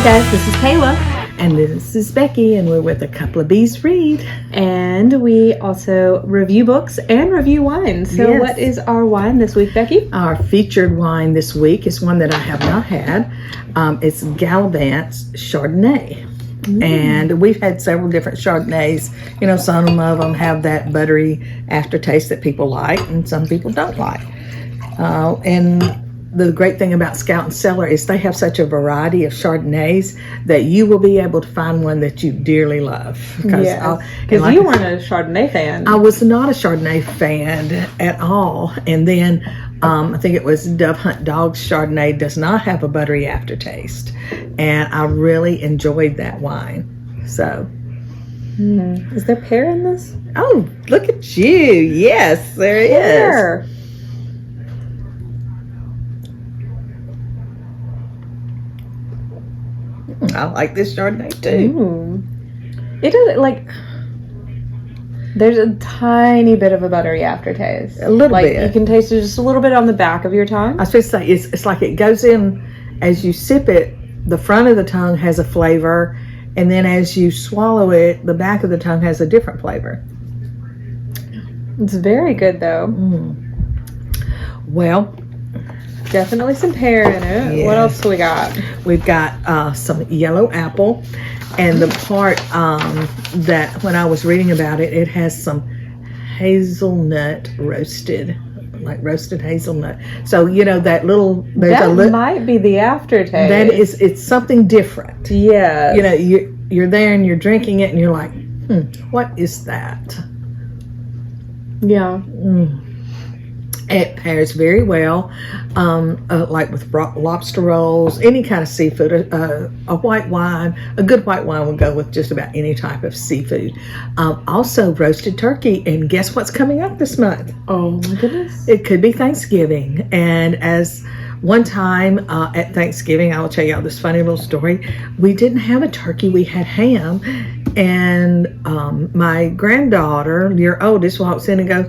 guys, this is Kayla. And this is Becky, and we're with A Couple of Bees Read. And we also review books and review wine. So Yes. What is our wine this week, Becky? Our featured wine this week is one that I have not had. It's Gallivant's Chardonnay. And we've had several different Chardonnays. You know, some of them have that buttery aftertaste that people like, and some people don't like. And the great thing about Scout and Cellar is they have such a variety of Chardonnays that you will be able to find one that you dearly love. Because you weren't a Chardonnay fan. I was not a Chardonnay fan at all. And then I think it was Dove Hunt Dog's Chardonnay does not have a buttery aftertaste. And I really enjoyed that wine. So. Is there pear in this? Oh, look at you. Yes, there is. Pear. I like this Chardonnay too. It does there's a tiny bit of a buttery aftertaste. A little bit. You can taste it just a little bit on the back of your tongue. I was supposed to say it's like it goes in as you sip it. The front of the tongue has a flavor, and then as you swallow it, the back of the tongue has a different flavor. It's very good though. Well, definitely some pear in it. Yes. What else do we got? We've got some yellow apple, and the part that when I was reading about it, it has some hazelnut roasted, like roasted hazelnut. So you know that little that might be the aftertaste. That is, it's something different. Yeah. You know, you're there and you're drinking it, and you're like, what is that? Yeah. It pairs very well, like with lobster rolls, any kind of seafood. A white wine, a good white wine will go with just about any type of seafood. Also, roasted turkey. And guess what's coming up this month? Oh my goodness! It could be Thanksgiving. And as one time at Thanksgiving, I will tell y'all this funny little story. We didn't have a turkey; we had ham. And my granddaughter, your oldest, walks in and goes,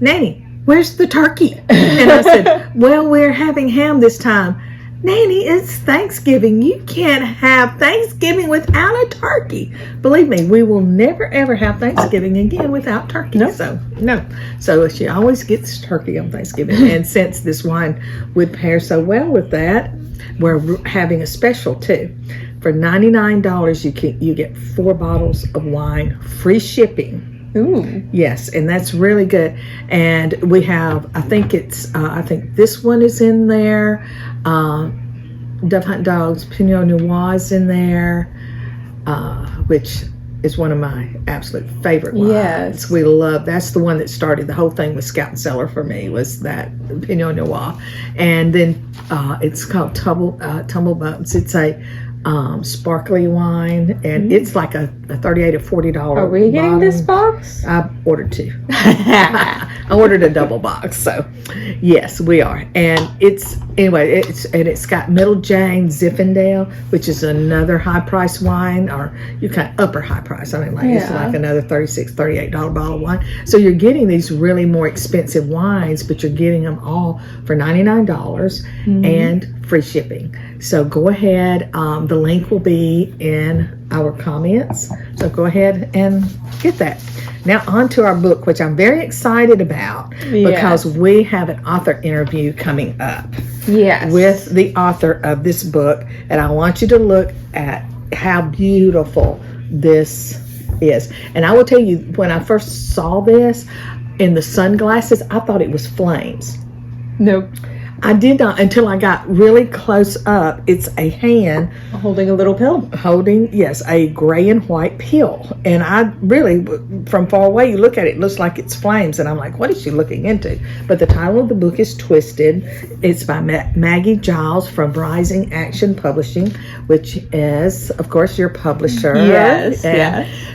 "Nanny, where's the turkey?" And I said, "Well, we're having ham this time." "Nanny, it's Thanksgiving. You can't have Thanksgiving without a turkey." Believe me, we will never, ever have Thanksgiving again without turkey. Nope. So she always gets turkey on Thanksgiving. And since this wine would pair so well with that, we're having a special too. For $99, you get 4 bottles of wine, free shipping. Ooh. Yes, and that's really good. And we have, I think this one is in there. Dove Hunt Dog's Pinot Noir is in there, which is one of my absolute favorite wines. Yes. We love, that's the one that started the whole thing with Scout and Cellar for me, was that Pinot Noir. And then it's called Tumble Bumps. It's a sparkly wine, and it's like a $38 or $40. Are we getting bottle. this box? I ordered 2. I ordered a double box, so yes, we are. And it's got Middle Jane Zinfandel, which is another high price wine, or you kind of upper high price. I mean, it's like another $36, $38 bottle of wine. So you're getting these really more expensive wines, but you're getting them all for $99 and free shipping. So go ahead. The link will be in our comments. So go ahead and get that. Now on to our book, which I'm very excited about because we have an author interview coming up. Yes. With the author of this book. And I want you to look at how beautiful this is. And I will tell you, when I first saw this in the sunglasses, I thought it was flames. Nope. I did not until I got really close up. It's a hand holding a little pill. Holding, yes, a gray and white pill. And I really, from far away, you look at it, it looks like it's flames. And I'm like, what is she looking into? But the title of the book is Twisted. It's by Maggie Giles from Rising Action Publishing, which is, of course, your publisher. Yes,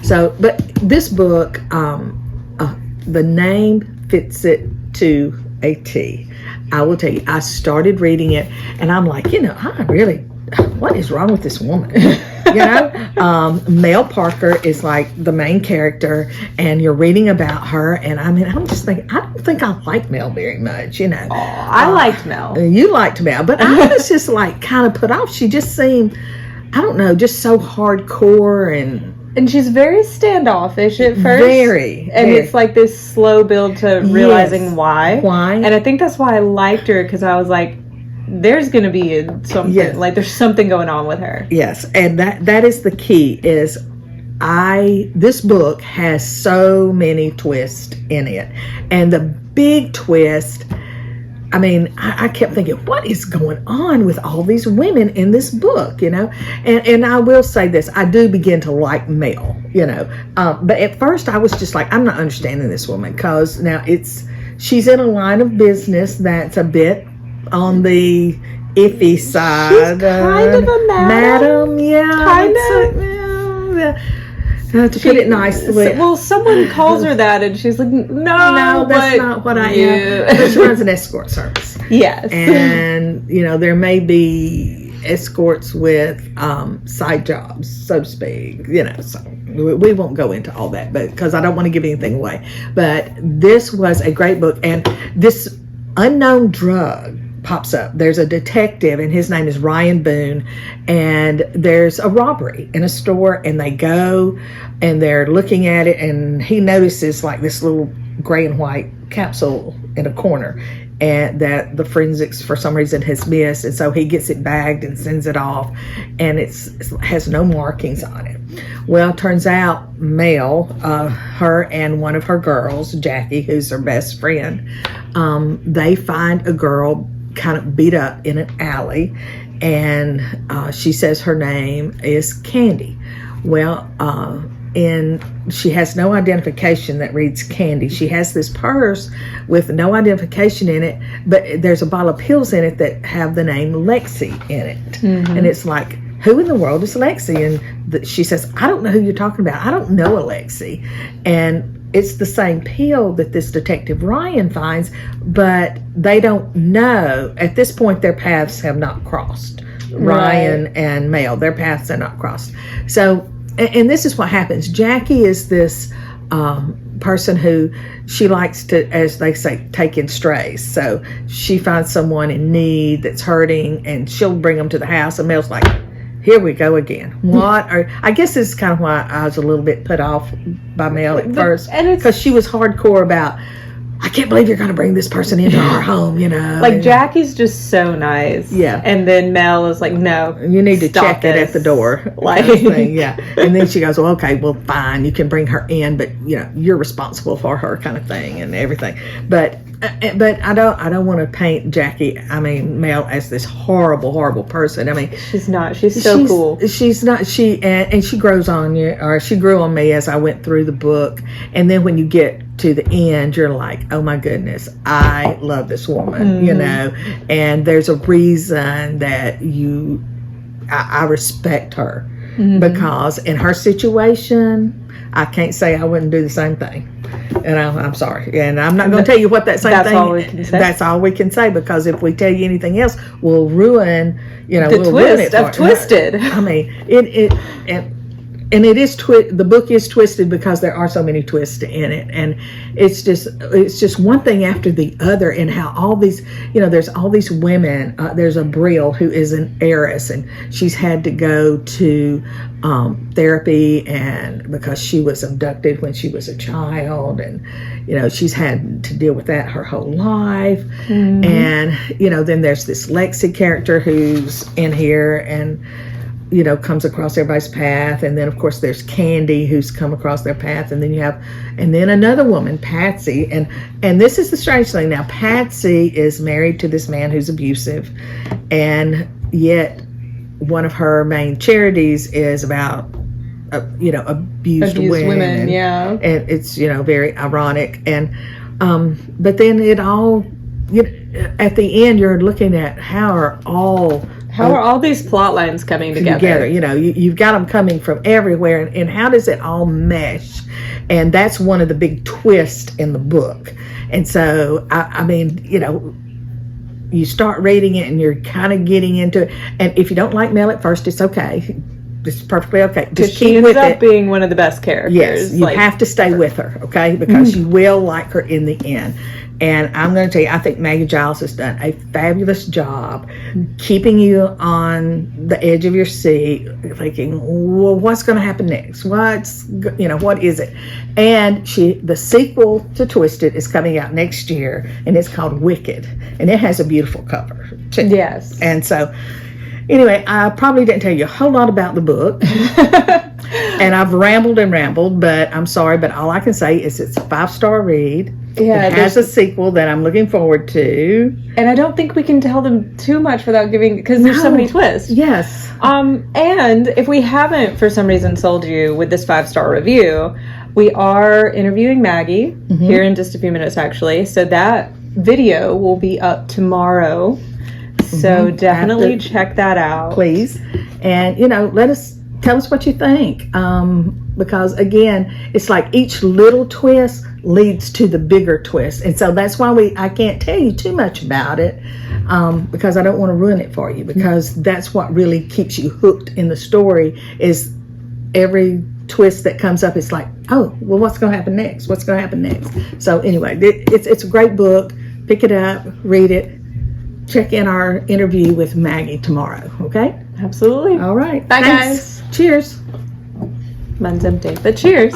So, but this book, the name fits it to a T. I will tell you, I started reading it, and I'm like, what is wrong with this woman? Mel Parker is like the main character, and you're reading about her, and I'm just thinking, I don't think I like Mel very much, I liked Mel. You liked Mel, but I was just like kind of put off. She just seemed I don't know, just so hardcore And she's very standoffish at first. Very. It's like this slow build to realizing why. Why. And I think that's why I liked her, because I was like, there's going to be something. Yes. Like, there's something going on with her. Yes. And that is the key, is this book has so many twists in it. And the big twist, I mean, I kept thinking, what is going on with all these women in this book, And I will say this, I do begin to like Mel, But at first I was just like, I'm not understanding this woman, because now she's in a line of business that's a bit on the iffy side. She's kind of a madam. Yeah. Kind of. To put it nicely. Well, someone calls her that, and she's like, no, that's not what I am. But she runs an escort service. Yes. And, there may be escorts with side jobs, so to speak, so we won't go into all that, but because I don't want to give anything away. But this was a great book, and this unknown drug pops up. There's a detective, and his name is Ryan Boone, and there's a robbery in a store, and they go and they're looking at it, and he notices like this little gray and white capsule in a corner, and that the forensics for some reason has missed, and so he gets it bagged and sends it off, and it has no markings on it. Well, it turns out Mel, her and one of her girls, Jackie, who's her best friend, they find a girl kind of beat up in an alley, and she says her name is Candy. Well, and she has no identification that reads Candy. She has this purse with no identification in it, but there's a bottle of pills in it that have the name Lexi in it. Mm-hmm. And it's like, who in the world is Lexi? And she says, I don't know who you're talking about. I don't know Lexi. And it's the same pill that this detective Ryan finds, but they don't know. At this point, their paths have not crossed. Right. Ryan and Mel, their paths have not crossed. So, and this is what happens. Jackie is this person who she likes to, as they say, take in strays. So she finds someone in need that's hurting, and she'll bring them to the house, and Mel's like, here we go again. I guess this is kind of why I was a little bit put off by Mel at first, because she was hardcore about, I can't believe you're going to bring this person into our home, Like, Jackie's just so nice. Yeah. And then Mel is like, no. You need to check it at the door. Like, yeah. And then she goes, well, okay, well, fine. You can bring her in, but, you're responsible for her kind of thing and everything. But I don't want to paint Mel as this horrible, horrible person. I mean, she's not. She's so cool. She's not. And she grows on you, or she grew on me as I went through the book. And then when you get to the end, you're like, oh my goodness, I love this woman, and there's a reason that I respect her, because in her situation, I can't say I wouldn't do the same thing. And I'm sorry. And I'm not going to tell you what that same thing. That's all we can say. That's all we can say, because if we tell you anything else, we'll ruin, the twist of Twisted. I mean, and it is the book is twisted because there are so many twists in it, and it's just one thing after the other, and how all these, there's all these women. There's a Brill who is an heiress, and she's had to go to therapy, and because she was abducted when she was a child, and she's had to deal with that her whole life. And then there's this Lexi character who's in here, and comes across everybody's path. And then of course there's Candy, who's come across their path, and then another woman, Patsy, and this is the strange thing. Now Patsy is married to this man who's abusive, and yet one of her main charities is about abused women. Yeah. And it's very ironic, and but then it all, at the end you're looking at how are all these plot lines coming together? You've got them coming from everywhere, and how does it all mesh? And that's one of the big twists in the book. And so, I mean, you start reading it, and you're kind of getting into it. And if you don't like Mel at first, it's okay. It's perfectly okay. Just she ends up being one of the best characters. Yes, you have to stay with her, okay? Because you will like her in the end. And I'm going to tell you, I think Maggie Giles has done a fabulous job keeping you on the edge of your seat, thinking, well, what's going to happen next? What is it? And the sequel to Twisted is coming out next year, and it's called Wicked, and it has a beautiful cover too. Yes. And so, anyway, I probably didn't tell you a whole lot about the book. And I've rambled, but I'm sorry, but all I can say is it's a 5-star read. Yeah, it has a sequel that I'm looking forward to. And I don't think we can tell them too much without giving, because there's so many twists. Yes. And if we haven't, for some reason, sold you with this 5-star review, we are interviewing Maggie here in just a few minutes, actually. So that video will be up tomorrow. So definitely check that out. Please. And, tell us what you think. Because, again, it's like each little twist leads to the bigger twist. And so that's why I can't tell you too much about it, because I don't want to ruin it for you, because that's what really keeps you hooked in the story is every twist that comes up. It's like, oh, well, what's going to happen next? What's going to happen next? So anyway, it's a great book. Pick it up, read it. Check in our interview with Maggie tomorrow, okay? Absolutely. All right. Bye, Thanks. guys. Cheers. Mine's empty, but cheers.